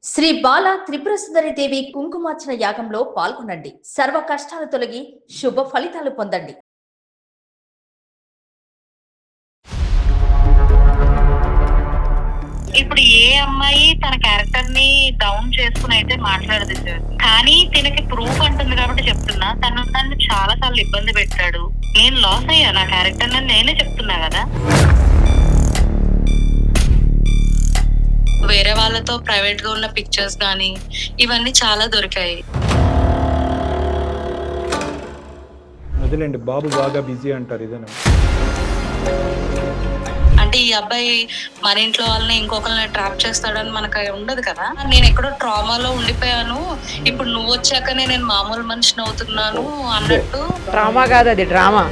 శ్రీ బాల త్రిపుర సుందరి దేవి కుంకుమార్చన యాగంలో పాల్గొనండి. సర్వ కష్టాలు తొలగి శుభ ఫలితాలు పొందండి. ఇప్పుడు ఏ అమ్మాయి తన క్యారెక్టర్ ని డౌన్ చేసుకుని అయితే మాట్లాడదు సార్. కానీ తినకి ప్రూఫ్ అంటుంది కాబట్టి చెప్తున్నా. తను చాలా సార్లు ఇబ్బంది పెట్టాడు. నేను లాస్ అయ్యా నా క్యారెక్టర్ నేనే చెప్తున్నా కదా. వేరే వాళ్ళతో ప్రైవేట్ గా ఉన్న పిక్చర్స్ గానీ ఇవన్నీ చాలా దొరికాయి. వదిలేండి, బాబు బాగా బిజీ అంటారు ఇదేనా? అంటే ఈ అబ్బాయి మన ఇంట్లో వాళ్ళని ఇంకొకరిని ట్రాప్ చేస్తాడని మనకు ఉండదు కదా. నేను ఎక్కడో ట్రామాలో ఉండిపోయాను, ఇప్పుడు నువ్వు వచ్చాకనే నేను మామూలు మనిషిని అవుతున్నాను అన్నట్టు. డ్రామా కాదు, అది డ్రామా.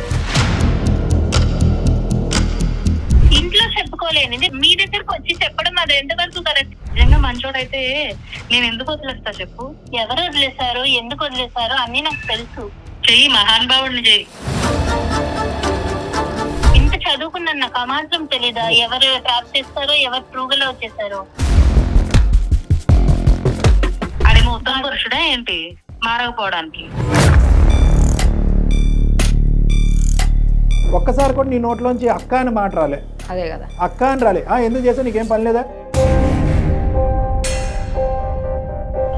ఇంట్లో చెప్పుకోలేనిది మీ దగ్గరకు వచ్చి చెప్పడం అది ఎంతవరకు కరెక్ట్? నిజంగా మంచోడైతే నేను ఎందుకు వదిలేస్తా చెప్పు? ఎవరు వదిలేశారు, ఎందుకు వదిలేశారు అన్ని నాకు తెలుసు. చెయ్యి, మహానుభావుడిని చెయ్యి. ఇంత చదువుకున్నాను, నాకు ఆ మాత్రం తెలీదా ఎవరు ట్రాప్ చేస్తారో ఎవరు ట్రూగలో వచ్చేసారో? అదేమో ఉత్తమ పురుషుడా ఏంటి మారకపోవడానికి? ఒక్కసారి కూడా నీ నోట్లోంచి అక్క అని మాట రాలే. అదే కదా, అక్క అని రాలే. ఎందుకు చేసావు? నీకేం పని లేదా?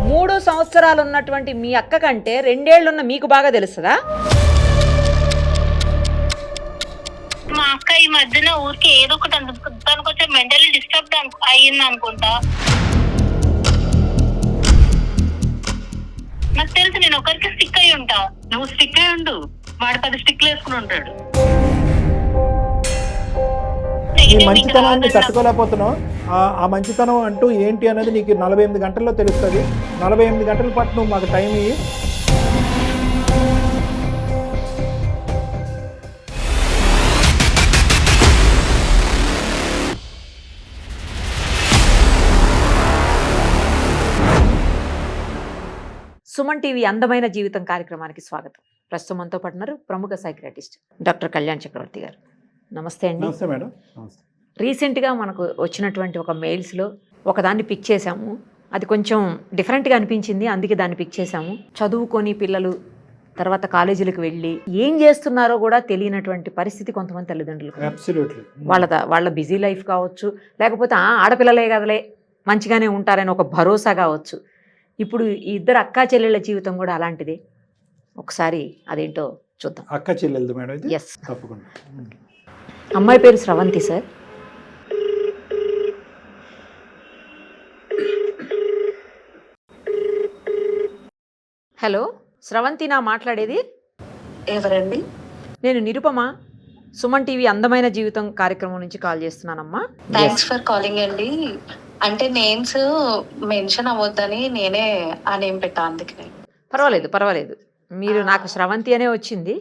3 సంవత్సరాలు ఉన్నటువంటి మీ అక్క కంటే 2 ఏళ్లున్న మీకు బాగా తెలుస్తుందా? మా అక్క ఈ మధ్యన ఊరికి ఏదో ఒకటి తను కొంచెం మెంటలీ డిస్టర్బ్ అయ్యింది అనుకుంటా. నాకు తెలుసు, నేను ఒకరికి స్టిక్ అయి ఉంటా. నువ్వు స్టిక్ అయి ఉండు, వాడు 10 స్టిక్లు వేసుకుని ఉంటాడు. నీ మంచితనాన్ని తట్టుకోలేకపోతున్నావు. ఆ మంచితనం అంటూ ఏంటి అనేది నీకు 48 గంటల్లో తెలుస్తుంది. 48 గంటల పాటు నువ్వు మాకు టైం ఇయ్యి. సుమన్ టీవీ అందమైన జీవితం కార్యక్రమానికి స్వాగతం. ప్రస్తుతం మనతో పాటు ఉన్నారు ప్రముఖ సైకియాట్రిస్ట్ డాక్టర్ కళ్యాణ్ చక్రవర్తి గారు. నమస్తే అండి. నమస్తే మేడం. నమస్తే. రీసెంట్గా మనకు వచ్చినటువంటి ఒక మెయిల్స్లో ఒకదాన్ని పిక్ చేశాము. అది కొంచెం డిఫరెంట్గా అనిపించింది, అందుకే దాన్ని పిక్ చేశాము. చదువుకొని పిల్లలు తర్వాత కాలేజీలకు వెళ్ళి ఏం చేస్తున్నారో కూడా తెలియనటువంటి పరిస్థితి కొంతమంది తల్లిదండ్రులకు. అబ్సల్యూట్లీ. వాళ్ళ బిజీ లైఫ్ కావచ్చు, లేకపోతే ఆడపిల్లలే కదలే మంచిగానే ఉంటారని ఒక భరోసా కావచ్చు. ఇప్పుడు ఈ ఇద్దరు అక్కా చెల్లెళ్ళ జీవితం కూడా అలాంటిదే. ఒకసారి అదేంటో చూద్దాం. అక్క చెల్లెలది మేడం ఇది? ఎస్, తప్పకుండా. అమ్మాయి పేరు స్రవంతి సార్. హలో స్రవంతి, నా మాట్లాడేది? ఎవరండి? నేను నిరుపమ, సుమన్ టీవీ అందమైన జీవితం కార్యక్రమం నుంచి కాల్ చేస్తున్నానమ్మా. థ్యాంక్స్ ఫర్ కాలింగ్ అండి. అంటే నేమ్స్ మెన్షన్ అవ్వద్దని నేనే ఆ నేమ్ పెట్టా, అందుకే. పర్వాలేదు, మీరు నాకు స్రవంతి అనే వచ్చింది.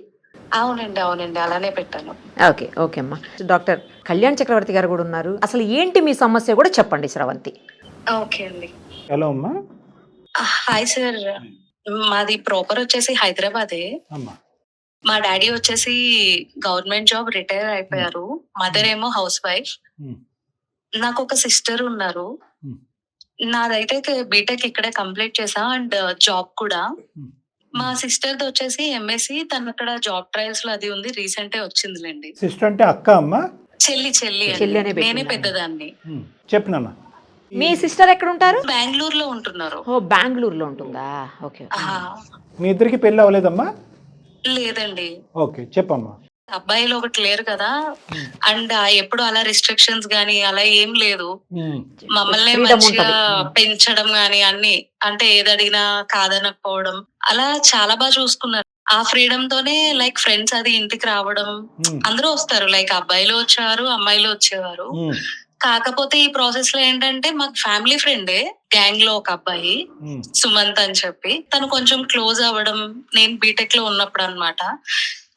అవునండి అలానే పెట్టాను. ఓకే అమ్మా. డాక్టర్ కళ్యాణ్ చక్రవర్తి గారు కూడా ఉన్నారు. అసలు ఏంటి మీ సమస్య కూడా చెప్పండి స్రవంతి. ఓకే అండి. హలో అమ్మా. హాయ్ సార్, మాది ప్రాపర్ వచ్చేసి హైదరాబాదే. అమ్మా. మా డాడీ వచ్చేసి గవర్నమెంట్ జాబ్ రిటైర్ అయిపోయారు. మదర్ ఏమో హౌస్ వైఫ్. నాకు ఒక సిస్టర్ ఉన్నారు. నాదైతే బీటెక్ ఇక్కడే కంప్లీట్ చేసా అండ్ జాబ్ కూడా. మా సిస్టర్ ది వచ్చేసి ఎంఎస్సి, తను ఇక్కడ జాబ్ ట్రయల్స్ లో అది ఉంది, రీసెంట్ వచ్చిందిలేండి. సిస్టర్ అంటే అక్క అమ్మా? చెల్లి చెల్లి అనే నేనే పెద్దదాన్ని. చెప్పు నాన్న. మీ సిస్టర్ ఎక్కడ ఉంటారు? బెంగళూరులో ఉంటున్నారు. ఓ, బెంగళూరులో ఉంటుందా? ఓకే. మీ ఇద్దరికి పెళ్ళి అవ్వలేదమ్మా? లేదండి. ఓకే, చెప్పమ్మా. అబ్బాయిలు ఒకటి లేరు కదా, అండ్ ఎప్పుడు అలా రిస్ట్రిక్షన్స్ గానీ అలా ఏం లేదు. మమ్మల్ని మంచిగా పెంచడం గానీ అన్ని, అంటే ఏది అడిగినా కాదనకపోవడం, అలా చాలా బాగా చూసుకున్నారు. ఆ ఫ్రీడమ్ తోనే లైక్ ఫ్రెండ్స్ అది ఇంటికి రావడం, అందరూ వస్తారు. లైక్ అబ్బాయిలు వచ్చేవారు, అమ్మాయిలు వచ్చేవారు. కాకపోతే ఈ ప్రాసెస్ లో ఏంటంటే మాకు ఫ్యామిలీ ఫ్రెండే గ్యాంగ్ లో ఒక అబ్బాయి సుమంత్ అని చెప్పి, తను కొంచెం క్లోజ్ అవ్వడం నేను బీటెక్ లో ఉన్నప్పుడు అన్నమాట.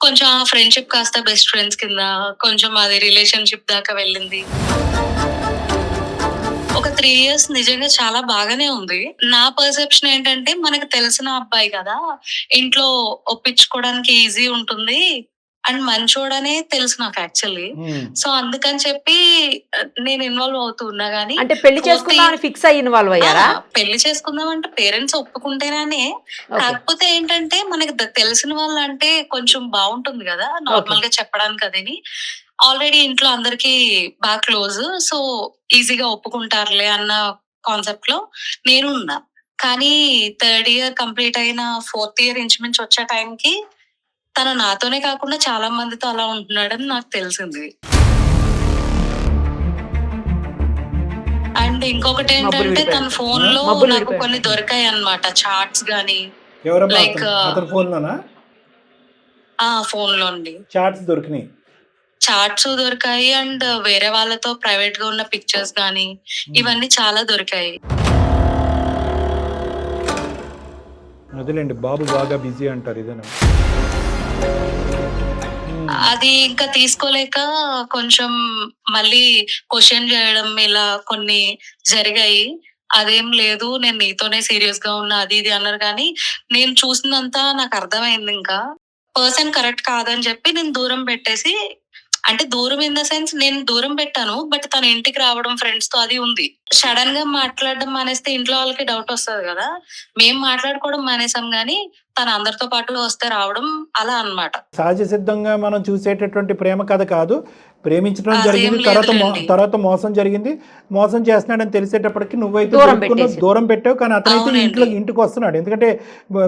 కొంచెం ఆ ఫ్రెండ్షిప్ కాస్త బెస్ట్ ఫ్రెండ్స్ కింద కొంచెం అది రిలేషన్షిప్ దాకా వెళ్ళింది. ఒక 3 years నిజంగా చాలా బాగానే ఉంది. నా పర్సెప్షన్ ఏంటంటే మనకు తెలిసిన అబ్బాయి కదా, ఇంట్లో ఒప్పించుకోవడానికి ఈజీ ఉంటుంది, అండ్ మంచోడనే తెలుసు నాకు యాక్చువల్లీ. సో అందుకని చెప్పి నేను ఇన్వాల్వ్ అవుతూ ఉన్నా గానీ అంటే పెళ్లి చేసుకుందామని ఫిక్స్ అయ్యి ఇన్వాల్వ్ అయ్యారా? పెళ్లి చేసుకుందాం అంటే పేరెంట్స్ ఒప్పుకుంటేనే. కాకపోతే ఏంటంటే మనకి తెలిసిన వాళ్ళు అంటే కొంచెం బాగుంటుంది కదా నార్మల్ గా చెప్పడానికి. అదని ఆల్రెడీ ఇంట్లో అందరికి బాగా క్లోజ్, సో ఈజీగా ఒప్పుకుంటారులే అన్న కాన్సెప్ట్ లో నేను ఉన్నా. కానీ 3rd ఇయర్ కంప్లీట్ అయిన 4th ఇయర్ ఇంచుమించు వచ్చే టైంకి తను నాతోనే కాకుండా చాలా మందితో అలా ఉంటున్నాడని నాకు తెలిసింది. అండ్ ఇంకొకటి ఏంటంటే తన ఫోన్ లో నాకు కొన్ని దొరికాయి అన్నమాట, చాట్స్ గానీ. లైక్ ఫోన్ లో అండి చాట్స్ దొరికాయి అండ్ వేరే వాళ్ళతో ప్రైవేట్ గా ఉన్న పిక్చర్స్ గానీ ఇవన్నీ చాలా దొరికాయి. అదేలేండి, బాబు బాగా బిజీ అంటారు ఇదేనా. అది ఇంకా తీసుకోలేక కొంచెం మళ్ళీ క్వశ్చన్ చేయడం ఇలా కొన్ని జరిగాయి. అదేం లేదు, నేను నీతోనే సీరియస్ గా ఉన్నా అది ఇది అన్నారు. కానీ నేను చూసినంతా నాకు అర్థమైంది, ఇంకా పర్సన్ కరెక్ట్ కాదని చెప్పి నేను దూరం పెట్టేసి, అంటే దూరం ఇన్ ద సెన్స్ నేను దూరం పెట్టాను, బట్ తన ఇంటికి రావడం ఫ్రెండ్స్ తో అది ఉంది. సడన్ గా మాట్లాడడం మానేస్తే ఇంట్లో వాళ్ళకి డౌట్ వస్తుంది కదా. మేము మాట్లాడుకోవడం మానేసాం గానీ తను అందరితో పాటు వస్తే రావడం అలా అన్నమాట. సహజ సిద్ధంగా మనం చూసేటటువంటి ప్రేమ కథ కాదు. ప్రేమించడం అదేం జరిగింది, లేదులేండి. తర్వాత మోసం జరిగింది. మోసం చేస్తున్నాడని తెలిసేటప్పటికి నువ్వైతే దూరం పెట్టావు, కానీ అతనైతే అవునండి. ఇంటికి వస్తున్నాడు. ఎందుకంటే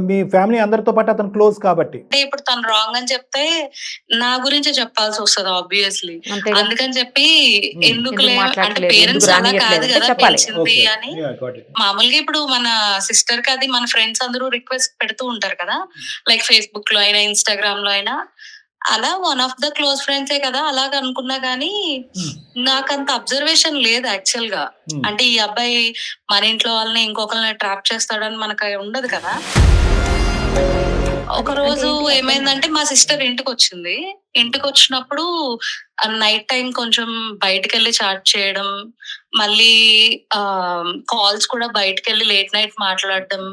మీ ఫ్యామిలీ అందరితో పాటు అతను క్లోజ్ కాబట్టి. అంటే ఇప్పుడు తను రాంగ్ అని చెప్తే నా గురించి చెప్పాల్సి వస్తుంది ఆబ్వియస్లీ. అంతేగా. అందుకని చెప్పి ఎందుకులే, ఎందుకు అంటే మాట్లాడట్లేదు, పేరెంట్స్ ఎందుకు అలా కాదు రానియట్లేదు కదా చెప్పాలి. పెంచింది అని. మామూలుగా ఇప్పుడు మన సిస్టర్ కి అది మన ఫ్రెండ్స్ అందరూ రిక్వెస్ట్ పెడుతూ ఉంటారు కదా, లైక్ ఫేస్బుక్ లో అయినా ఇన్స్టాగ్రామ్ లో అయినా. అలా వన్ ఆఫ్ ద క్లోజ్ ఫ్రెండ్సే కదా అలాగ అనుకున్నా గానీ నాకంత అబ్జర్వేషన్ లేదు యాక్చువల్ గా. అంటే ఈ అబ్బాయి మన ఇంట్లో వాళ్ళని ఇంకొకరిని ట్రాప్ చేస్తాడని మనకు ఉండదు కదా. ఒక రోజు ఏమైందంటే మా సిస్టర్ ఇంటికి వచ్చింది. ఇంటికి వచ్చినప్పుడు నైట్ టైం కొంచెం బయటకు వెళ్ళి చాట్ చేయడం, మళ్ళీ కాల్స్ కూడా బయటకు వెళ్ళి లేట్ నైట్ మాట్లాడడం.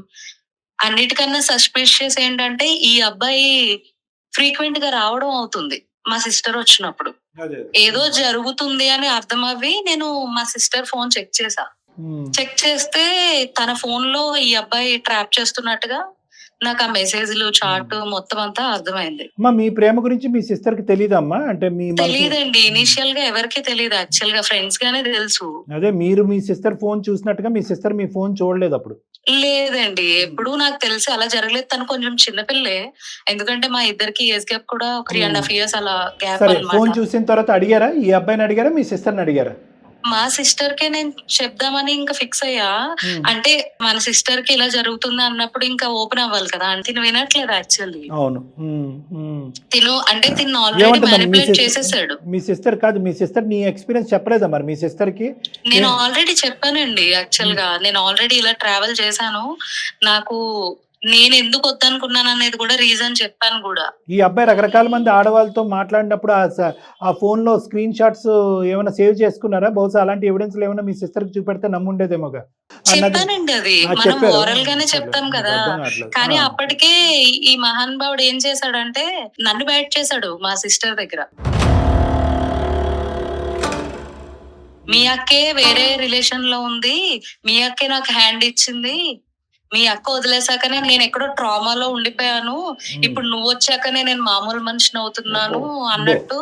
అన్నిటికన్నా సస్పిషియస్ ఏంటంటే ఈ అబ్బాయి ఫ్రీక్వెంట్ గా రావడం అవుతుంది మా సిస్టర్ వచ్చినప్పుడు. ఏదో జరుగుతుంది అని అర్థం అవ్వి నేను మా సిస్టర్ ఫోన్ చెక్ చేస్తే తన ఫోన్ లో ఈ అబ్బాయి ట్రాప్ చేస్తున్నట్టుగా నాకు ఆ మెసేజ్లు చాట్ మొత్తం అంతా అర్థమైంది. మీ ప్రేమ గురించి మీ సిస్టర్ కి తెలీదమ్మా? అంటే తెలీదండి, ఇనిషియల్ గా ఎవరికి తెలియదు, యాక్చువల్ గా ఫ్రెండ్స్ గానే తెలుసు. అదే మీరు మీ సిస్టర్ ఫోన్ చూసినట్టుగా మీ సిస్టర్ మీ ఫోన్ చూడలేదు అప్పుడు? లేదండి, ఎప్పుడు నాకు తెలిసి అలా జరగలేదు. తను కొంచెం చిన్నపిల్లే, ఎందుకంటే మా ఇద్దరికి ఏజ్ గ్యాప్ కూడా 3.5 years అలా గ్యాప్ అన్నమాట. ఫోన్ చూసిన తర్వాత అడిగారా, ఈ అబ్బాయిని అడిగారా, మీ సిస్టర్ని అడిగారా? మా సిస్టర్ కే నేను చెప్దామని ఇంకా ఫిక్స్ అయ్యా. అంటే మన సిస్టర్ కి ఇలా జరుగుతుంది అన్నప్పుడు ఇంకా ఓపెన్ అవ్వాలి కదా. అంటే తిను వినట్లేదు యాక్చువల్లీ. అవును, తిను ఆల్రెడీ మ్యానిపులేట్ చేసేసాడు. మీ సిస్టర్ కాదు, మీ సిస్టర్ నీ ఎక్స్పీరియన్స్ చెప్పలేదా మరి మీ సిస్టర్ కి? నేను ఆల్రెడీ చెప్పానండి, యాక్చువల్ గా నేను ఆల్రెడీ ఇలా ట్రావెల్ చేశాను, నాకు నేను ఎందుకు వద్దనుకున్నాను అనేది కూడా రీజన్ చెప్పాను కూడా. ఈ అబ్బాయి రకరకాల మంది ఆడవాళ్ళతో మాట్లాడినప్పుడు ఆ ఫోన్ లో స్క్రీన్ షాట్స్ ఏమైనా సేవ్ చేసుకున్నారా? బహుశా అలాంటి ఎవిడెన్స్ ఏమైనా మీ సిస్టర్ కి చూపెడితే నమ్ముండేదేమోగా. చెప్పానండి, అది మనం ఓరల్ గానే చెప్తాం కదా. కానీ అప్పటికే ఈ మహానుభావుడు ఏం చేశాడంటే నన్ను బ్యాట్ చేశాడు మా సిస్టర్ దగ్గర. మీ అక్కే వేరే రిలేషన్ లో ఉంది, మీ అక్కే నాకు హ్యాండ్ ఇచ్చింది, మీ అక్క వదిలేసాకనే నేను ఎక్కడో ట్రామాలో ఉండిపోయాను, ఇప్పుడు నువ్వు వచ్చాకనే నేను మామూలు మనిషిని అవుతున్నాను అన్నట్టు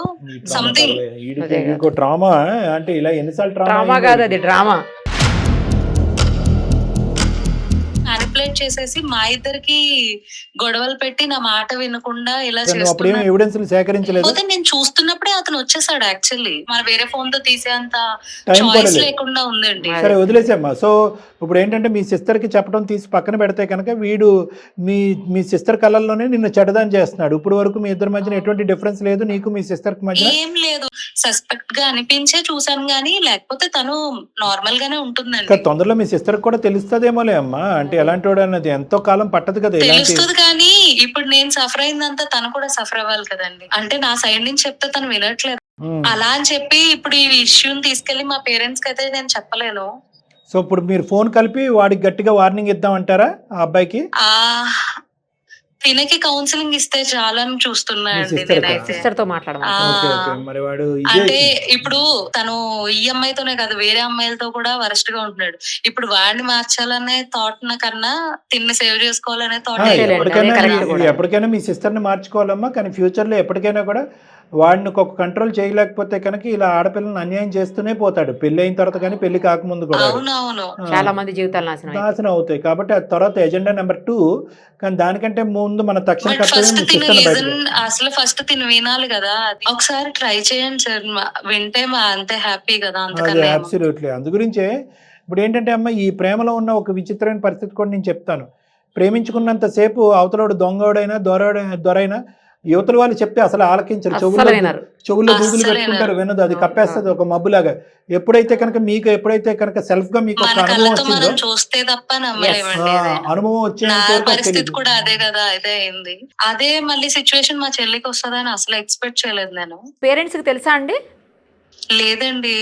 సంథింగ్. ట్రామా అంటే ఇలా ఎన్నిసార్లు డ్రామా కాదు, అది డ్రామా. మ్యానిపులేట్ చేసేసి మా ఇద్దరికి గొడవలు పెట్టి నా మాట వినకుండా ఇలా సేకరించలేదు. నేను చూస్తున్నప్పుడే అతను వచ్చేసాడు. యాక్చువల్లీ మన వేరే ఫోన్ తో తీసేంత చాయిస్ లేకుండా ఉందండి. సరే వదిలేసామ్మా. సో ఇప్పుడు ఏంటంటే మీ సిస్టర్ కి చెప్పడం తీసి పక్కన పెడితే కనుక వీడు మీ సిస్టర్ కళ్ళల్లోనే నిన్ను చెడదాని చేస్తున్నాడు. ఇప్పుడు వరకు మీ ఇద్దరి మధ్యన ఎటువంటి డిఫరెన్స్ లేదు, నీకు మీ సిస్టర్ కి మధ్య ఏం లేదు. సస్పెక్ట్ గా అనిపించే చూసాను గానీ, లేకపోతే తను నార్మల్ గానే ఉంటుందండి. తొందరలో మీ సిస్టర్ కూడా తెలుస్తుందేమోలే అమ్మా. అంటే ఎలాంటి వాడు అన్నది ఎంతో కాలం పట్టదు కదా. తెలుస్తుంది కానీ ఇప్పుడు నేను సఫర్ అయిందంతా తను కూడా సఫర్ అవ్వాలి కదండి. అంటే నా సైడ్ నుంచి చెప్తే తను వినట్లేదు. అలా అని చెప్పి ఇప్పుడు ఈ ఇష్యూని తీసుకెళ్లి మా పేరెంట్స్ కి అయితే నేను చెప్పలేను. సో ఇప్పుడు మీరు ఫోన్ కలిపి వాడికి గట్టిగా వార్నింగ్ ఇద్దామంటారా ఆ అబ్బాయికి? తినకి కౌన్సిలింగ్ ఇస్తే చాలని చూస్తున్నా మీ అండి sister కా? నేనైతే. సిస్టర్తో మాట్లాడమని. ఓకే ఓకే మరి వాడు ఇదే అంటే ఇప్పుడు తను ఈ అమ్మాయితోనే కాదు వేరే అమ్మాయిలతో కూడా వరస్ట్ గా ఉంటున్నాడు. ఇప్పుడు వాడిని మార్చాలనే థాట్ కన్నా తిన్ని సేవ్ చేసుకోవాలనే థాట్. అంతేలేండి, ఎప్పటికైనా అదే correct కూడా. ఎప్పటికైనా మీ సిస్టర్ని మార్చుకోవాలమ్మా, కానీ ఫ్యూచర్లో ఎప్పటికైనా కూడా వాడిని ఒక కంట్రోల్ చేయలేకపోతే కనుక ఇలా ఆడపిల్లని అన్యాయం చేస్తూనే పోతాడు, పెళ్లి అయిన తర్వాత కానీ పెళ్లి కాకముందు కూడా అవునవును. చాలా మంది జీవితాలు నాశనం అయిపోయాయి. నాశనం అవుతాయి. కాబట్టి ఆ తర్వాత ఎజెండా నెంబర్ 2, కానీ దానికంటే ముందు మన తక్షణ బట్ కర్తవ్యం ఫస్ట్ మీ తిను సిస్టర్ని బయట అసలు ఫస్ట్ తిను వినాలి కదా. అది ఒకసారి ట్రై చేయండి సార్, వింటే అంతే హ్యాపీ కదా, అదే అంతకన్నా ఏమో. అబ్సల్యూట్లీ. అందు గురించే ఇప్పుడు ఏంటంటే అమ్మ, ఈ ప్రేమలో ఉన్న ఒక విచిత్రమైన పరిస్థితి కూడా నేను చెప్తాను. ప్రేమించుకున్నంతసేపు అవతలోడు దొంగోడైనా దొరైనా యువతల వాళ్ళు చెప్తే అసలు ఆలకించరు, అస్సలు వినరు. చెవుల్లో దూదులు అస్సలు పెట్టుకుంటారు, వినరు. వినదు, అది కప్పేస్తుంది ఒక మబ్బులాగా. ఎప్పుడైతే కనుక సెల్ఫ్ గా మీకు ఒక మన అనుభవం కళ్ళతో వచ్చిందో, మనం చూస్తే తప్ప నమ్మలేమండి ఆ, ఏదైనా. అనుభవం నా వచ్చేంత వరకు అది పరిస్థితి తెలీదు. కూడా అదే కదా, అదే అయింది. అదే మళ్ళీ సిచ్యువేషన్ మా చెల్లికి వస్తుందని అసలు ఎక్స్పెక్ట్ చేయలేదు నేను. పేరెంట్స్కి తెలుసా అండి? లేదండి,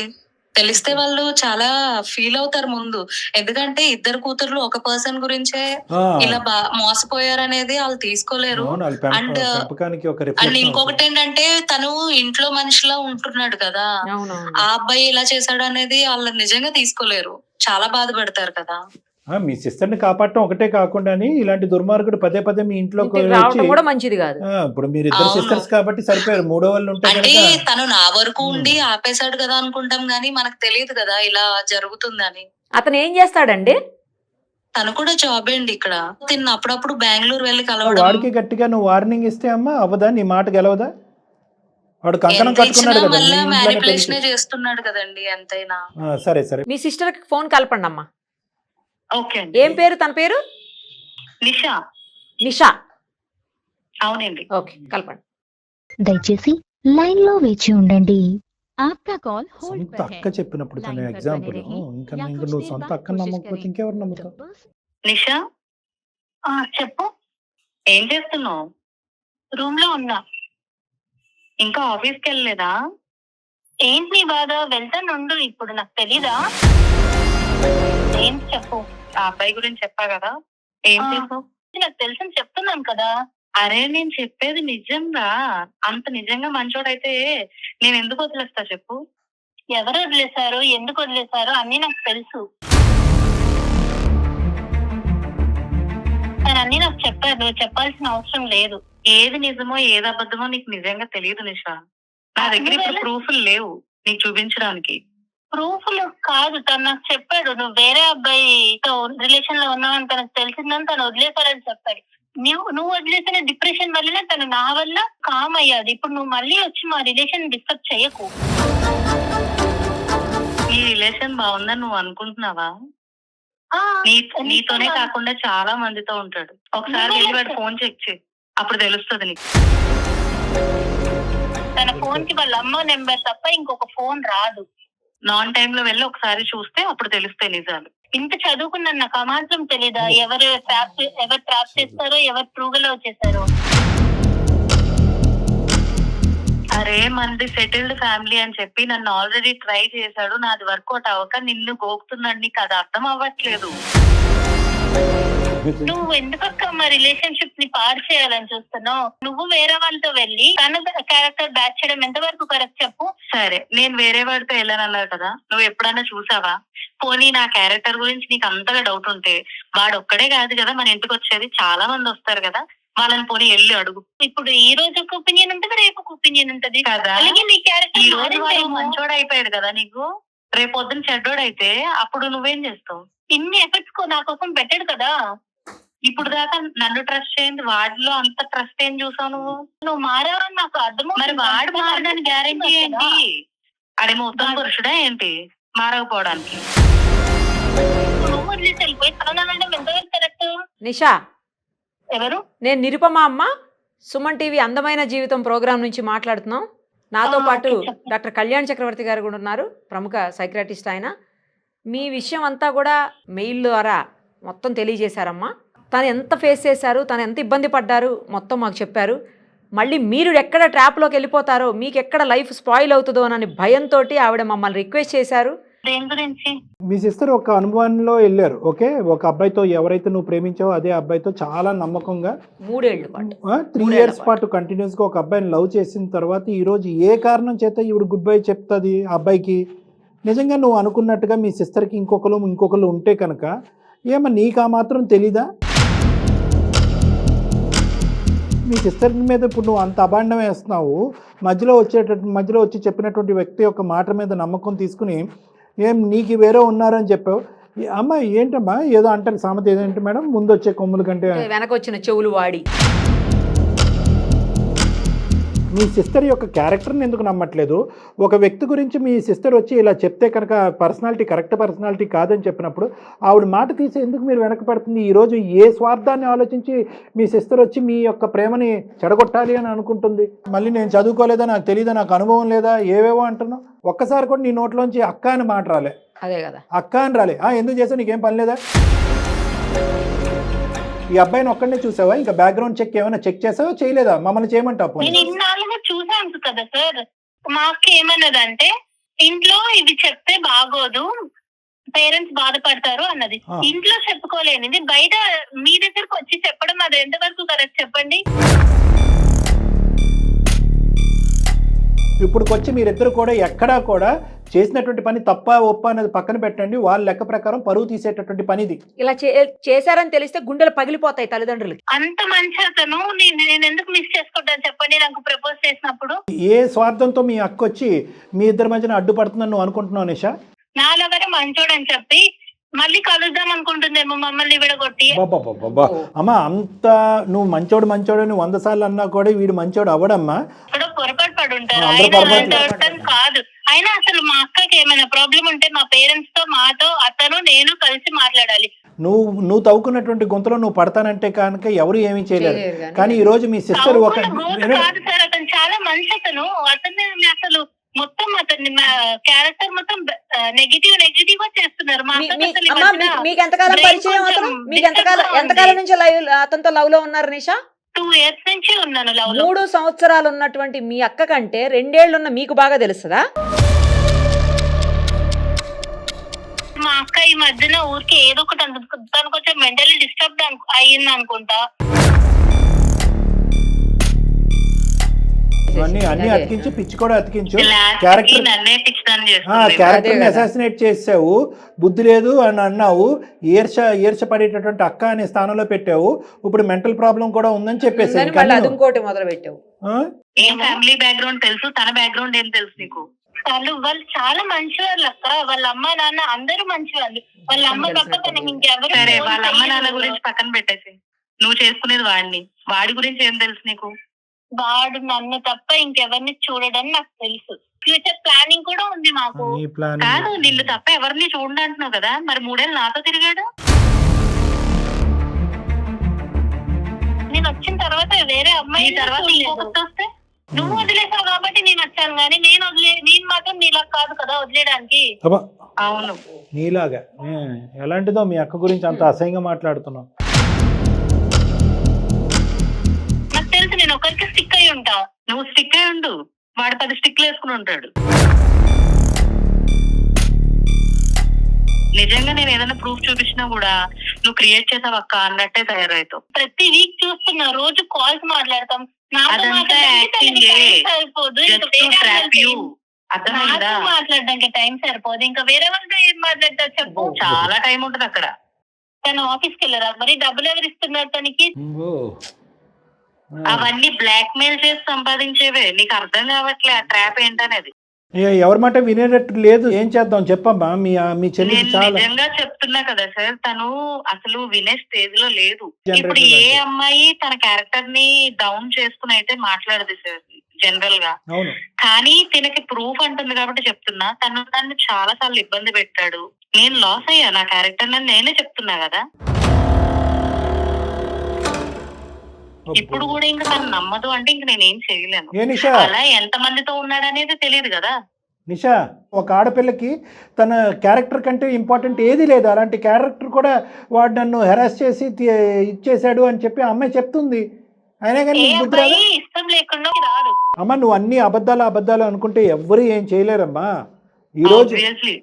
తెలిస్తే వాళ్ళు చాలా ఫీల్ అవుతారు ముందు. ఎందుకంటే ఇద్దరు కూతుర్లు ఒక పర్సన్ గురించే ఆ, ఇలా మోసపోయారనేది వాళ్ళు తీసుకోలేరు. అవును, అది అండ్ పెంపకానికి ఒక అండ్ రిఫ్లెక్షన్ ఇంకొకటి ఏంటంటే తను ఇంట్లో మనిషిలా ఉంటున్నాడు కదా, అవునవును. ఆ అబ్బాయి ఇలా చేశాడు అనేది వాళ్ళు నిజంగా తీసుకోలేరు, చాలా బాధపడతారు కదా. మీ సిస్టర్ని కాపాడటం ఒకటే కాకుండా ఇలాంటి దుర్మార్గుడు పదే పదే మీ ఇంట్లోకి ఇంటికి వచ్చి, రావడం కూడా మంచిది కాదు. ఇప్పుడు మీరు ఇద్దరు అవును. సిస్టర్స్ కాబట్టి సరిపోయారు, మూడో వాళ్ళు ఉంటే అంటే కనుక తను నా వరకు ఉండి ఆపేశాడు కదా అనుకుంటాం గానీ మనకు తెలియదు కదా ఇలా జరుగుతుందని. అతను ఏం చేస్తాడండి? తను కూడా జాబ్ అండి ఇక్కడ. తిన్న అప్పుడప్పుడు బెంగళూరు వెళ్ళి కలవడం. వాడికి గట్టిగా నువ్వు వార్నింగ్ ఇస్తే అమ్మా అవదా, నీ మాట గెలవదా? వాడు కంకణం ఎంత కట్టుకున్నాడు ఇచ్చినా కదా, మళ్ళా మీ ఇంట్లోనే మ్యానిపులేషనే పెరిగి. చేస్తున్నాడు కదండి ఎంతైనా. సరే సరే, మీ సిస్టర్కి ఫోన్ కలపండి అమ్మా. ఓకే అండి. ఏం పేరు తన పేరు? నిషా. నిషా. అవునండి. ఓకే, కలపండి. దయచేసి లైన్ లో వేచి ఉండండి. आपका कॉल होल्ड సొంత पर है. అక్క చెప్పినప్పుడు తన లైన్ పర్ ఎగ్జాంపుల్, బనే రహీ, ఇంకా యా ఇంకా కుచ్ నువ్వు దేర్ సొంత బాద్ అక్కని కోషిష్ నమ్మకపోతే కరేं. ఇంకెవరు నమ్ముతావు? The person నిషా, చెప్పు, ఏం చేస్తున్నావు? రూమ్ లో ఉన్నా. ఇంకా ఆఫీస్కి వెళ్ళలేదా? ఏంటి నీ బాధ? వెళ్తానుండు, ఇప్పుడు నాకు తెలీదా? ఏంటి చెప్పు. ఆ అబ్బాయి గురించి చెప్పా కదా, ఏం చేసావు? నాకు తెలుసని చెప్తున్నాను కదా. అరే నేను చెప్పేది నిజంగా, అంత నిజంగా మంచోడైతే నేను ఎందుకు వదిలేస్తా చెప్పు. ఎవరు వదిలేశారు, ఎందుకు వదిలేశారు అన్ని నాకు తెలుసు. అన్ని నాకు చెప్పారు, నువ్వు చెప్పాల్సిన అవసరం లేదు. ఏది నిజమో ఏది అబద్ధమో నీకు నిజంగా తెలియదు నిషా. నా దగ్గర ఇప్పుడు ప్రూఫ్లు లేవు నీకు చూపించడానికి. ప్రూఫ్లు కాదు, తను నాకు చెప్పాడు నువ్వు వేరే అబ్బాయితో రిలేషన్ లో ఉన్నావని తనకు తెలిసిందని తను వదిలేశాడని చెప్పాడు. నువ్వు వదిలేసిన డిప్రెషన్ వల్లనే తను నా వల్ల కామ్ అయ్యాది. ఇప్పుడు నువ్వు మళ్ళీ వచ్చి మా రిలేషన్ డిస్టర్బ్ చేయకు. ఈ రిలేషన్ బాగుందని నువ్వు అనుకుంటున్నావా? నీతోనే కాకుండా చాలా మందితో ఉంటాడు. ఒకసారి వెళ్ళి వాడి ఫోన్ చెక్ చేయి, అప్పుడు తెలుస్తుంది నీకు. తన ఫోన్ కి వాళ్ళ అమ్మ నెంబర్ తప్ప ఇంకొక ఫోన్ రాదు. నాన్ టైమ్ లో వెళ్ళి ఒకసారి చూస్తే అప్పుడు తెలుస్తాయి నిజాలు. ఇంత చదువుకున్నాను, నాకు ఆ మాత్రం తెలీదా ఎవరు ట్రాప్ చేస్తారో ఎవరు ట్రూగలో చేశారో? అరే మనది సెటిల్డ్ ఫ్యామిలీ అని చెప్పి నన్ను ఆల్రెడీ ట్రై చేశాడు, నాది వర్కౌట్ అవ్వక నిన్ను గోకుతున్నాడు. నీకు అది అర్థం అవ్వట్లేదు. నువ్వు ఎందుకక్క మా రిలేషన్షిప్ ని పాడు చేయాలని చూస్తున్నావు? నువ్వు వేరే వాళ్ళతో వెళ్ళి తన క్యారెక్టర్ బ్యాచ్ చేయడం ఎంతవరకు కరెక్ట్ చెప్పు. సరే, నేను వేరే వాడితో వెళ్ళానన్నావు కదా, నువ్వు ఎప్పుడైనా చూసావా? పోనీ నా క్యారెక్టర్ గురించి నీకు అంతగా డౌట్ ఉంటే వాడు ఒక్కడే కాదు కదా మన ఇంటికి వచ్చేది, చాలా మంది వస్తారు కదా, వాళ్ళని పోనీ వెళ్ళి అడుగు. ఇప్పుడు ఈ రోజు ఒక ఒపీనియన్ ఉంటది, రేపు ఒక ఒపీనియన్ ఉంటది కదా. అలాగే నీ క్యారెక్టర్ ఈ రోజు వాడు మంచోడు అయిపోయాడు కదా నీకు, రేపు పొద్దున చెడ్డోడైతే అప్పుడు నువ్వేం చేస్తావు? ఇన్ని ఎఫర్ట్స్ నా కోసం పెట్టాడు కదా. ఇప్పుడు దాకా నన్ను ట్రస్ట్ చేయండి, వాడిలో అంత ట్రస్ట్ ఏం చూసావు నువ్వు మారావని నాకు అర్థం. మరి వాడు మారడానికి గ్యారెంటీ ఏంటి? అడేమో ఉత్తమ పురుషుడా ఏంటి మారకపోవడానికి? నువ్వు వదిలేసి వెళ్ళిపోయి తనడం ఎంతవరకు కరెక్ట్? నిషా, ఎవరు? నేను నిరుపమ అమ్మ, సుమన్ టీవీ అందమైన జీవితం ప్రోగ్రాం నుంచి మాట్లాడుతున్నాం. నాతో పాటు డాక్టర్ కళ్యాణ్ చక్రవర్తి గారు కూడా ఉన్నారు, ప్రముఖ సైక్రాటిస్ట్ ఆయన. మీ విషయం అంతా కూడా మెయిల్ ద్వారా మొత్తం తెలియజేశారమ్మా. తను ఎంత ఫేస్ చేశారు, తను ఎంత ఇబ్బంది పడ్డారు మొత్తం మాకు చెప్పారు. మళ్ళీ మీరు ఎక్కడ ట్రాప్లోకి వెళ్ళిపోతారో, మీకు ఎక్కడ లైఫ్ స్పాయిల్ అవుతుందో అని భయంతో ఆవిడ మమ్మల్ని రిక్వెస్ట్ చేశారు. దేని గురించి? మీ సిస్టర్ ఒక అనుభవంలో వెళ్ళారు, ఓకే, ఒక అబ్బాయితో ఎవరైతే నువ్వు ప్రేమించావో అదే అబ్బాయితో చాలా నమ్మకంగా 3 ఏళ్ల పాటు 3 years పాటు కంటిన్యూస్గా ఒక అబ్బాయిని లవ్ చేసిన తర్వాత ఈరోజు ఏ కారణం చేత ఈవిడ గుడ్ బై చెప్తుంది ఆ అబ్బాయికి? నిజంగా నువ్వు అనుకున్నట్టుగా మీ సిస్టర్కి ఇంకొకరు ఉంటే కనుక ఏమో నీకు ఆ మాత్రం తెలీదా? మీ సిస్టర్ మీద ఇప్పుడు నువ్వు అంత అభాండం వేస్తున్నావు, మధ్యలో వచ్చి చెప్పినటువంటి వ్యక్తి యొక్క మాట మీద నమ్మకం తీసుకుని ఏం నీకు వేరే ఉన్నారని చెప్పావు. అమ్మ ఏంటమ్మా ఏదో అంటారు సామెత, ఏదంటే మేడం ముందు వచ్చే కొమ్ముల కంటే వెనకొచ్చిన చెవులు వాడి. మీ సిస్టర్ యొక్క క్యారెక్టర్ని ఎందుకు నమ్మట్లేదు? ఒక వ్యక్తి గురించి మీ సిస్టర్ వచ్చి ఇలా చెప్తే కనుక కరెక్ట్ పర్సనాలిటీ కాదని చెప్పినప్పుడు ఆవిడ మాట తీసి ఎందుకు మీరు వెనకపడుతుంది? ఈరోజు ఏ స్వార్థాన్ని ఆలోచించి మీ సిస్టర్ వచ్చి మీ యొక్క ప్రేమని చెడగొట్టాలి అని అనుకుంటుంది? మళ్ళీ నేను చదువుకోలేదా, నాకు తెలియదా, నాకు అనుభవం లేదా, ఏవేవో అంటున్నావు. ఒక్కసారి కూడా నీ నోట్లోంచి అక్క అని మాట రాలే. అదే కదా, అక్క అని రాలే. ఎందుకు చేసావు, నీకేం పని లేదా? ఈ అబ్బాయిని ఒక్కడనే చూసావా? ఇంకా బ్యాక్గ్రౌండ్ చెక్ ఏమైనా చెక్ చేసావా, చేయలేదా? మమ్మల్ని చేయమంటావు? నేను ఇన్నాళ్ళుగా చూసాను కదా సార్. మా అక్క ఏమన్నదంటే ఇంట్లో ఇవి చెప్తే బాగోదు, పేరెంట్స్ బాధపడతారు అన్నది. ఇంట్లో చెప్పుకోలేనిది బయట మీ దగ్గరకు వచ్చి చెప్పడం అది ఎంతవరకు కరెక్ట్ చెప్పండి? ఇప్పుడుకొచ్చి మీరిద్దరు కూడా ఎక్కడా కూడా చేసినటువంటి పని తప్ప ఒప్ప అనేది పక్కన పెట్టండి. వాళ్ళ లెక్క ప్రకారం పరువు తీసేటటువంటి పనిది. ఇలా చేశారని తెలిస్తే గుండెలు పగిలిపోతాయి తల్లిదండ్రులకి. అంత మంచి అతను నేను ఎందుకు మిస్ చేసుకుంటాను చెప్పండి? నాకు ప్రపోజ్ చేసినప్పుడు ఏ స్వార్థంతో మీ అక్క వచ్చి మీ ఇద్దరి మధ్యన అడ్డుపడుతుందని నువ్వు అనుకుంటున్నావు నిషా? నాలుగరే మంచోడని చెప్పి మళ్ళీ కలుద్దాం అనుకుంటుందేమో మమ్మల్ని విడగొట్టి. అమ్మా అంత నువ్వు మంచోడు అని 100 సార్లు అన్నా కూడా వీడు మంచోడు అవడమ్మా. పొరపాటు పడి ఉంటారు కాదు. అయినా అసలు మా అక్కకి ఏమైనా ప్రాబ్లం ఉంటే మా పేరెంట్స్ తో మాతో అతను నేను కలిసి మాట్లాడాలి. నువ్వు తవ్వుకున్నటువంటి గుంతలో నువ్వు పడతానంటే కనుక ఎవరు ఏమీ చేయలేరు. కానీ ఈ రోజు మీ సిస్టర్ ఒక కాదు సార్, అతను చాలా మంచి అతను అసలు మొత్తం అతన్ని క్యారెక్టర్ మొత్తం నెగిటివ్ గా చేస్తున్నారు. మీకు ఎంతకాలం పరిచయం అతను? మీకు ఎంతకాలం నుంచి అతనితో లవ్ లో ఉన్నారు నిషా? 2 years నుంచి ఉన్నాను లవ్ లో. 3 సంవత్సరాలు ఉన్నటువంటి మీ అక్క కంటే 2 ఏళ్ళు ఉన్న మీకు బాగా తెలుస్తుందా? మా అక్క ఈ మధ్యన ఊరికి ఏదో ఒకటి తను కొంచెం మెంటలీ డిస్టర్బ్ అయ్యింది అనుకుంటా. అన్ని అతికించి పిచ్చి కూడా అతికించు. క్యారెక్టర్ అసాసినేట్ చేసావు, బుద్ధి లేదు అని అన్నావు, ఈర్ష పడేటటువంటి అక్క అనే స్థానంలో పెట్టావు. ఇప్పుడు మెంటల్ ప్రాబ్లం కూడా ఉందని చెప్పేసి ఇంకోటి మొదలు పెట్టావు. ఏం ఫ్యామిలీ బ్యాక్గ్రౌండ్ తెలుసు, తన బ్యాక్గ్రౌండ్ ఏం తెలుసు నీకు? వాళ్ళు చాలా మంచి వాళ్ళు అక్క. వాళ్ళ అమ్మ నాన్న అందరూ మంచి వాళ్ళు. వాళ్ళ అమ్మ తప్ప తనకి ఇంకెవరు. సరే, వాళ్ళ అమ్మ నాన్న గురించి పక్కన పెట్టేసి నువ్వు చేసుకునేది వాడి గురించి ఏం తెలుసు నీకు? వాడు నన్ను తప్ప ఇంకెవరిని చూడడం నాకు తెలుసు. ఫ్యూచర్ ప్లానింగ్ కూడా ఉంది మాకు. కాదు, నిన్ను తప్ప ఎవరిని చూడండి అంటున్నావు కదా, మరి 3 ఏళ్ళు నాతో తిరిగాడు. నేను వచ్చిన తర్వాత వేరే అమ్మాయి తర్వాత ఇంకొకటి వస్తే నువ్వు వదిలేసావు కాబట్టి నేను వచ్చాను, కానీ నేను మాత్రం నీలా కాదు కదా వదిలేయడానికి. అవును, నీలాగా ఎలాంటిదో మీ అక్క గురించి అంత అసహ్యంగా మాట్లాడుతున్నావు. నాకు తెలుసు, నేను ఒకరికి స్టిక్ అయి ఉంటా. నువ్వు స్టిక్ అయి ఉండు, వాడు 10 స్టిక్లు వేసుకుని ఉంటాడు. నిజంగా నేను ఏదైనా ప్రూఫ్ చూపించినా కూడా నువ్వు క్రియేట్ చేసావు అక్క అన్నట్టే తయారవుతావు. ప్రతి వీక్ చూస్తున్నా, రోజు కాల్స్ మాట్లాడతాం. మాట్లాడడానికి టైం సరిపోదు, ఇంకా వేరే వాళ్ళతో ఏం మాట్లాడతారు చెప్పు? చాలా టైం ఉంటది అక్కడ. తను ఆఫీస్కి వెళ్ళరా? మరి డబ్బులు ఎవరు ఇస్తున్నారు తనకి? అవన్నీ బ్లాక్ మెయిల్ చేసి సంపాదించేవే. నీకు అర్థం కావట్లే ఆ ట్రాప్ ఏంటనేది. ఎవరి మాట వినేటట్టు లేదు. ఏం చేద్దాం చెప్పమ్మా. మీ చెల్లి నిజంగా చెప్తున్నా కదా సార్, తను అసలు వినే స్టేజ్ లో లేదు. ఇప్పుడు ఏ అమ్మాయి తన క్యారెక్టర్ ని డౌన్ చేసుకుని అయితే మాట్లాడదు సార్ జనరల్ గా. కానీ తినకి ప్రూఫ్ అంటుంది కాబట్టి చెప్తున్నా. తను చాలా సార్లు ఇబ్బంది పెట్టాడు. నేను లాస్ అయ్యా నా క్యారెక్టర్ అని నేనే చెప్తున్నా కదా. ఇప్పుడు కూడా ఇంకా తను నమ్మదు అంటే ఇంక నేనేం చేయలేను. అలా ఎంత మందితో ఉన్నాడు అనేది తెలియదు కదా నిషా. ఒక ఆడపిల్లకి తన క్యారెక్టర్ కంటే ఇంపార్టెంట్ ఏది లేదు. అలాంటి క్యారెక్టర్ కూడా వాడు నన్ను హెరాస్ చేసి ఇచ్చేసాడు అని చెప్పి అమ్మాయి చెప్తుంది. అయినా కానీ ఇష్టం లేకుండా రాదు. అమ్మ నువ్వు అన్ని అబద్ధాలు అనుకుంటే ఎవ్వరు ఏం చేయలేరమ్మా. ఈరోజు Obviously.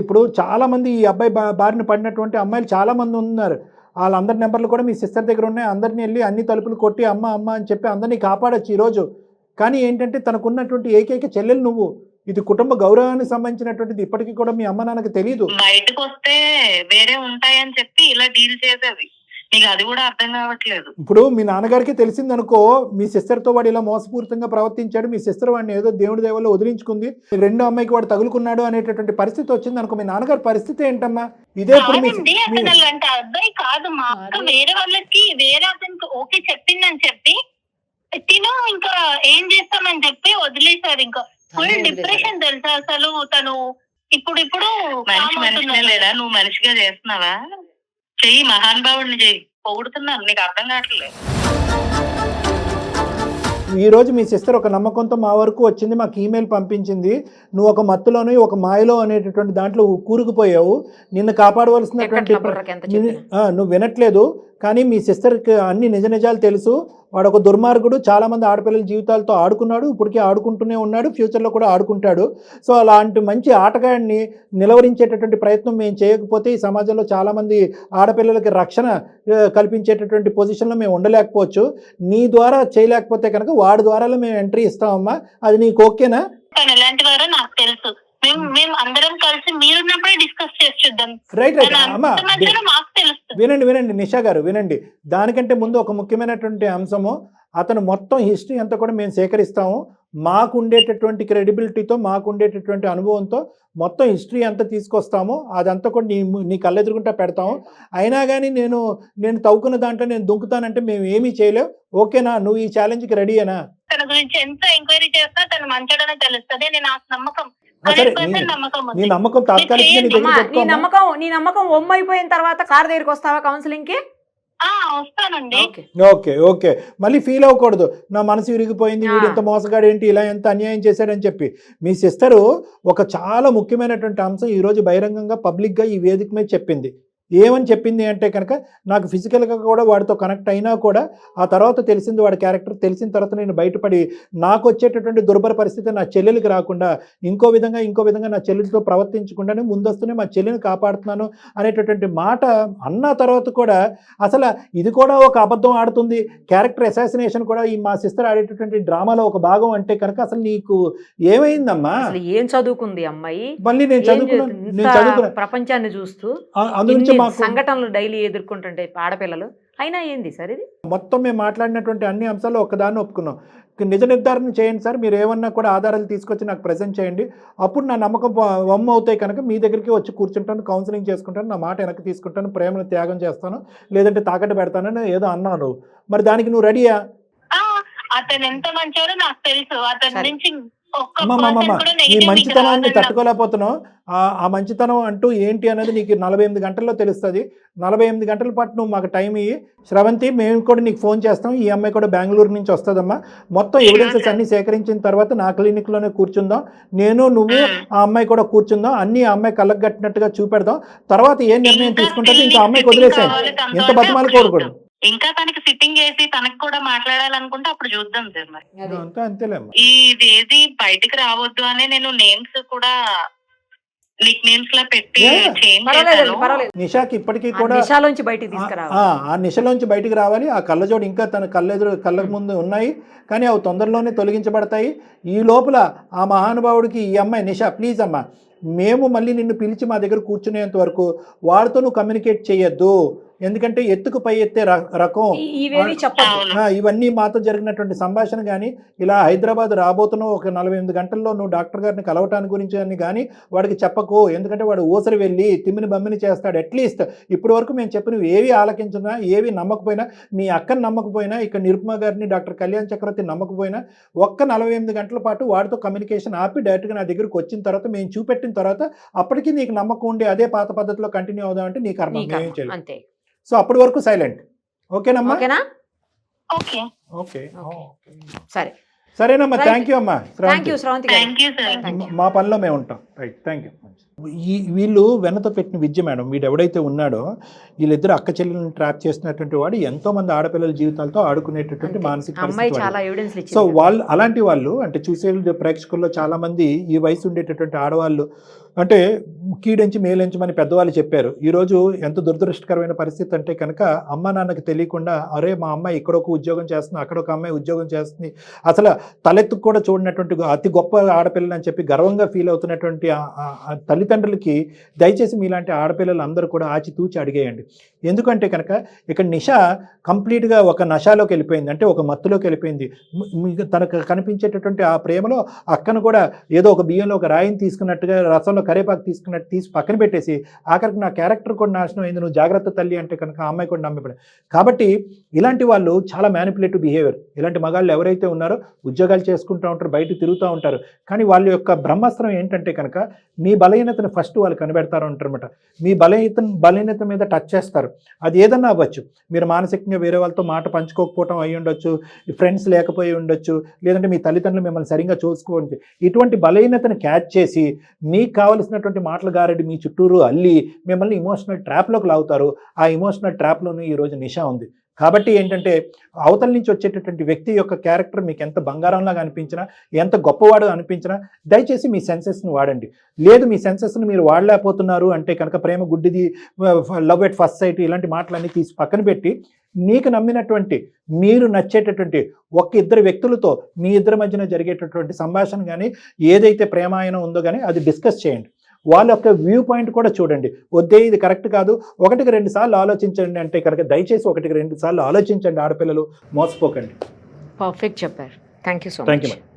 ఇప్పుడు చాలా మంది ఈ అబ్బాయి బారిన పడినటువంటి అమ్మాయిలు చాలా మంది ఉన్నారు. వాళ్ళందరి నెంబర్లు కూడా మీ సిస్టర్ దగ్గర ఉన్నాయి. అందరిని వెళ్ళి అన్ని తలుపులు కొట్టి అమ్మ అమ్మ అని చెప్పి అందరినీ కాపాడొచ్చు ఈరోజు. కానీ ఏంటంటే తనకున్నటువంటి ఏకైక చెల్లెలు నువ్వు. ఇది కుటుంబ గౌరవానికి సంబంధించినటువంటిది. ఇప్పటికీ కూడా మీ అమ్మ నాన్నకి తెలియదు. బయటకు వస్తే వేరే ఉంటాయని చెప్పి ఇలా డీల్ చేసేది. నీకు అది కూడా అర్థం కావట్లేదు. ఇప్పుడు మీ నాన్నగారికి తెలిసిందనుకో, మీ సిస్టర్తో వాడు ఇలా మోసపూరితంగా ప్రవర్తించాడు, మీ సిస్టర్ వాడిని ఏదో దేవుడి దేవల్లో వదిలించుకుంది, రెండో అమ్మాయికి వాడు తగులుకున్నాడు అనేటటువంటి పరిస్థితి వచ్చింది అనుకో, మీ నాన్నగారి పరిస్థితి ఏంటమ్మా? ఇదే ఇప్పుడు కాదండి, అసలు అలాంటి అబ్బాయి కాదు. మా అక్క వేరే వాళ్ళకి వేరే అతనికి ఓకే చెప్పిందని చెప్పి తిను ఇంకా ఏం చేస్తామని చెప్పి వదిలేశారు. ఇంకా ఫుల్ డిప్రెషన్ తెలుసా అసలు తను. ఇప్పుడు మనిషినే లేడా? నువ్వు మనిషిగా చేస్తున్నావా? చెయ్యి, మహానుభావుడిని చెయ్యి. పొగుడుతున్నాను, నీకు అర్థం కావట్లేదు. ఈరోజు మీ సిస్టర్ ఒక నమ్మకంతో మా వరకు వచ్చింది, మాకు ఈమెయిల్ పంపించింది. నువ్వు ఒక మత్తులోని ఒక మాయలో అనేటటువంటి దాంట్లో కూరుకుపోయావు. నిన్ను కాపాడవలసినటువంటి నువ్వు వినట్లేదు. కానీ మీ సిస్టర్కి అన్ని నిజ నిజాలు తెలుసు. వాడు ఒక దుర్మార్గుడు, చాలామంది ఆడపిల్లల జీవితాలతో ఆడుకున్నాడు, ఇప్పటికీ ఆడుకుంటూనే ఉన్నాడు, ఫ్యూచర్లో కూడా ఆడుకుంటాడు. సో అలాంటి మంచి ఆటగాడిని నిలవరించేటటువంటి ప్రయత్నం మేము చేయకపోతే ఈ సమాజంలో చాలామంది ఆడపిల్లలకి రక్షణ కల్పించేటటువంటి పొజిషన్లో మేము ఉండలేకపోవచ్చు. నీ ద్వారా చేయలేకపోతే కనుక వాడి ద్వారాలో మేము ఎంట్రీ ఇస్తామమ్మా. అది నీకు ఓకేనా? తను ఎలాంటి వారో నాకు తెలుసు. మేము అందరం కలిసి మీరున్నప్పుడే డిస్కస్ చేసి చూద్దాం. రైట్ అమ్మా, మాకు తెలుస్తుంది. వినండి నిషా గారు, వినండి. దానికంటే ముందు ఒక ముఖ్యమైనటువంటి అంశము, అతను మొత్తం హిస్టరీ అంతా కూడా మేము సేకరిస్తాము. మాకు ఉండేటటువంటి క్రెడిబిలిటీతో, మాకు ఉండేటటువంటి అనుభవంతో మొత్తం హిస్టరీ అంతా తీసుకొస్తాము. అదంతా కూడా నీ కళ్ళెదురుగుంటా పెడతాము. అయినా కానీ నేను తవ్వుకున్న దాంట్లో నేను దుంకుతానంటే మేము ఏమీ చేయలేం. ఓకేనా? నువ్వు ఈ ఛాలెంజ్కి రెడీయేనా? తన గురించి ఎంత ఎంక్వైరీ చేస్తా తను మంచోడనే తెలుస్తుంది. నేను నాకు నమ్మకం, సరే, 100% నమ్మకం నీ ఉంది. నమ్మకం తాత్కాలికంగా నీ దగ్గర పెట్టుకోమ్మా. నీ నమ్మకం ఒమ్మైపోయిన తర్వాత సార్ దగ్గరికి వస్తావా కౌన్సిలింగ్ కి? వస్తానండి. ఓకే మళ్ళీ ఫీల్ అవ్వకూడదు, నా మనసు విరిగిపోయింది, వీడు ఎంత మోసగాడు ఏంటి, ఇలా ఎంత అన్యాయం చేశాడని చెప్పి. మీ సిస్టరు ఒక చాలా ముఖ్యమైనటువంటి అంశం ఈరోజు బహిరంగంగా పబ్లిక్గా ఈ వేదిక మీద చెప్పింది. ఏమని చెప్పింది అంటే కనుక, నాకు ఫిజికల్గా కూడా వాడితో కనెక్ట్ అయినా కూడా ఆ తర్వాత తెలిసింది వాడి క్యారెక్టర్. తెలిసిన తర్వాత నేను బయటపడి నాకు వచ్చేటటువంటి దుర్భర పరిస్థితి నా చెల్లెలికి రాకుండా ఇంకో విధంగా నా చెల్లెలతో ప్రవర్తించకుండానే ముందస్తునే మా చెల్లిని కాపాడుతున్నాను అనేటటువంటి మాట అన్న తర్వాత కూడా అసలు ఇది కూడా ఒక అబద్ధం ఆడుతుంది, క్యారెక్టర్ అసాసినేషన్ కూడా ఈ మా సిస్టర్ ఆడేటటువంటి డ్రామాలో ఒక భాగం అంటే కనుక అసలు నీకు ఏమైందమ్మా? ఏం చదువుకుంది అమ్మాయి? మళ్ళీ నేను చదువుకున్నా ప్రపంచాన్ని చూస్తూ అందుగురించి సంఘటనలు డైలీ ఎదుర్కొంటుంటే ఆడపిల్లలు. అయినా ఏంది సార్ ఇది? మొత్తం మేము మాట్లాడినటువంటి అన్ని అంశాలు ఒకదాన్ని ఒప్పుకున్నాం. నిజ నిర్ధారణ చేయండి సార్, మీరు ఏమన్నా కూడా ఆధారాలు తీసుకొచ్చి నాకు ప్రజెంట్ చేయండి. అప్పుడు నా నమ్మకం వమ్ము అవుతాయి కనుక మీ దగ్గరికి వచ్చి కూర్చుంటాను, కౌన్సిలింగ్ చేసుకుంటాను, నా మాట వెనక్కి తీసుకుంటాను, ప్రేమను త్యాగం చేస్తాను, లేదంటే తాకట్టు పెడతానని ఏదో అన్నాను. మరి దానికి నువ్వు రెడీయా? అతను ఎంత మంచోడో నాకు తెలుసు. అతని నుంచి ఈ మంచితనాన్ని తట్టుకోలేకపోతున్నావు. ఆ మంచితనం అంటూ ఏంటి అనేది నీకు 48 గంటల్లో తెలుస్తుంది. 48 గంటల పాటు నువ్వు మాకు టైం ఇయ్యి శ్రవంతి. మేము కూడా నీకు ఫోన్ చేస్తాం. ఈ అమ్మాయి కూడా బెంగళూరు నుంచి వస్తుందమ్మా. మొత్తం ఎవిడెన్సెస్ అన్ని సేకరించిన తర్వాత నా క్లినిక్లోనే కూర్చుందాం. నేను, నువ్వు, ఆ అమ్మాయి కూడా కూర్చుందాం. అన్ని ఆ అమ్మాయి కళ్ళకు కట్టినట్టుగా చూపెడదాం. తర్వాత ఏ నిర్ణయం తీసుకుంటుంది ఇంకా అమ్మాయికి వదిలేసాను. ఎంత బతిమాలు కోరుకోడు. ఇంకా తనకి సిట్టింగ్ చేసి తనకు కూడా మాట్లాడాలనుకుంటే అప్పుడు చూద్దాం సార్. మరి అంతేలేమ్మా. ఇదేది బయటికి రావద్దు అని నేను నేమ్స్ కూడా నిక్ నేమ్స్ లా పెట్టి చేంజ్ చేశాను. నిషాకి ఇప్పటికీ కూడా నిషాలోంచి బయటికి తీసుకురావాలి. ఆ నిషలోంచి బయటికి రావాలి. ఆ కళ్ళజోడు ఇంకా తన కళ్ళకు ముందు ఉన్నాయి, కానీ అవి తొందరలోనే తొలగించబడతాయి. ఈ లోపల ఆ మహానుభావుడికి ఈ అమ్మాయి నిషా ప్లీజ్ అమ్మా, మేము మళ్ళీ నిన్ను పిలిచి మా దగ్గర కూర్చునేంత వరకు వాడితో నువ్వు కమ్యూనికేట్ చేయొద్దు. ఎందుకంటే ఎత్తుకు పై ఎత్తే రకం ఇవన్నీ మాతో జరిగినటువంటి సంభాషణ కానీ, ఇలా హైదరాబాద్ రాబోతున్న ఒక 48 గంటల్లో నువ్వు డాక్టర్ గారిని కలవటానికి గురించి అని కానీ వాడికి చెప్పకు. ఎందుకంటే వాడు ఊసరి వెళ్ళి తిమ్మిని బమ్మిని చేస్తాడు. అట్లీస్ట్ ఇప్పటి వరకు మేము చెప్పినవి ఏవి ఆలకించినా, ఏవి నమ్మకపోయినా, మీ అక్కని నమ్మకపోయినా, ఇక్కడ నిరుపమ గారిని, డాక్టర్ కళ్యాణ్ చక్రవర్తి నమ్మకపోయినా, ఒక్క 48 గంటల పాటు వాడితో కమ్యూనికేషన్ ఆపి డైరెక్ట్గా నా దగ్గరికి వచ్చిన తర్వాత మేము చూపెట్టిన తర్వాత అప్పటికి నీకు నమ్మకం ఉండి అదే పాత పద్ధతిలో కంటిన్యూ అవుదాం అంటే నీ కర్మ, మేము చేయలేదు. సో అప్పటి వరకు సైలెంట్. ఓకేనమ్మా? ఓకే సరేనమ్మా. థ్యాంక్ యూ అమ్మా. శ్రవంతి. మా పనిలో మేము ఉంటాం. Right, thank you. వీళ్ళు వెన్నతో పెట్టిన విద్య మేడం. వీడు ఎవడైతే ఉన్నాడో వీళ్ళిద్దరు అక్క చెల్లెలను ట్రాప్ చేసినటువంటి వాడు ఎంతో మంది ఆడపిల్లల జీవితాలతో ఆడుకునేటటువంటి మానసిక అమ్మాయి పరిస్థితి చాలా వాడిది. ఎవిడెన్స్ సో ఇచ్చింది. వాళ్ళు అలాంటి వాళ్ళు అంటే చూసే ప్రేక్షకుల్లో చాలా మంది ఈ వయసు ఉండేటటువంటి ఆడవాళ్ళు అంటే కీడెంచి మేలెంచి అని పెద్దవాళ్ళు చెప్పారు. ఈరోజు ఎంత దురదృష్టకరమైన పరిస్థితి అంటే కనుక అమ్మ నాన్నకి తెలియకుండా అరే మా అమ్మాయి ఇక్కడ ఒక ఉద్యోగం చేస్తుంది, అక్కడ ఒక అమ్మాయి ఉద్యోగం చేస్తుంది, అసలు తలెత్తుకు కూడా చూడనటువంటి అతి గొప్ప ఆడపిల్లని అని చెప్పి గర్వంగా ఫీల్ అవుతున్నటువంటి ఆ తల్లిదండ్రులకి దయచేసి మీలాంటి ఆడపిల్లలు అందరూ కూడా ఆచితూచి అడిగేయండి. ఎందుకంటే కనుక ఇక్కడ నిష కంప్లీట్గా ఒక నశాలోకి వెళ్ళిపోయింది, అంటే ఒక మత్తులోకి వెళ్ళిపోయింది. మీకు తనకు కనిపించేటటువంటి ఆ ప్రేమలో అక్కను కూడా ఏదో ఒక బియ్యంలో ఒక రాయిని తీసుకున్నట్టుగా రసంలో కరేపాకు తీసుకున్నట్టు తీసి పక్కన పెట్టేసి ఆఖరికి నా క్యారెక్టర్ కూడా నాశనం అయింది, నువ్వు జాగ్రత్త తల్లి అంటే కనుక ఆ అమ్మాయి కూడా నమ్మిపడే. కాబట్టి ఇలాంటి వాళ్ళు చాలా మ్యానిపులేటివ్ బిహేవియర్. ఇలాంటి మగాళ్ళు ఎవరైతే ఉన్నారో ఉద్యోగాలు చేసుకుంటూ ఉంటారు, బయట తిరుగుతూ ఉంటారు, కానీ వాళ్ళ యొక్క బ్రహ్మాస్త్రం ఏంటంటే కనుక మీ బలహీనతను ఫస్ట్ వాళ్ళు కనిపెడతారు అంటారన్నమాట. మీ బలహీనత మీద టచ్ చేస్తారు. అది ఏదన్నా అవ్వచ్చు. మీరు మానసికంగా వేరే వాళ్ళతో మాట పంచుకోకపోవటం అయి ఉండొచ్చు, ఫ్రెండ్స్ లేకపోయి ఉండొచ్చు, లేదంటే మీ తల్లిదండ్రులు మిమ్మల్ని సరిగ్గా చూసుకోవచ్చు. ఇటువంటి బలహీనతను క్యాచ్ చేసి మీకు కావలసినటువంటి మాటలు గారెడి మీ చుట్టూరు అల్లి మిమ్మల్ని ఇమోషనల్ ట్రాప్లోకి లాగుతారు. ఆ ఇమోషనల్ ట్రాప్లోనే ఈరోజు నిష ఉంది. కాబట్టి ఏంటంటే అవతల నుంచి వచ్చేటటువంటి వ్యక్తి యొక్క క్యారెక్టర్ మీకు ఎంత బంగారంలాగా అనిపించినా, ఎంత గొప్పవాడు అనిపించినా దయచేసి మీ సెన్సెస్ని వాడండి. లేదు మీ సెన్సెస్ని మీరు వాడలేకపోతున్నారు అంటే కనుక ప్రేమ గుడ్డిది, లవ్ ఎట్ ఫస్ట్ సైట్ ఇలాంటి మాటలన్నీ తీసి పక్కన పెట్టి మీకు నమ్మినటువంటి మీరు నచ్చేటటువంటి ఇద్దరు వ్యక్తులతో మీ ఇద్దరి మధ్యన జరిగేటటువంటి సంభాషణ కానీ ఏదైతే ప్రేమాయణం ఉందో కానీ అది డిస్కస్ చేయండి. వాళ్ళ యొక్క వ్యూ పాయింట్ కూడా చూడండి. వద్దే ఇది కరెక్ట్ కాదు, 1-2 సార్లు ఆలోచించండి అంటే కనుక దయచేసి 1-2 సార్లు ఆలోచించండి. ఆడపిల్లలు మోసపోకండి. పర్ఫెక్ట్ చెప్పారు. Thank you so thank you much. Madam.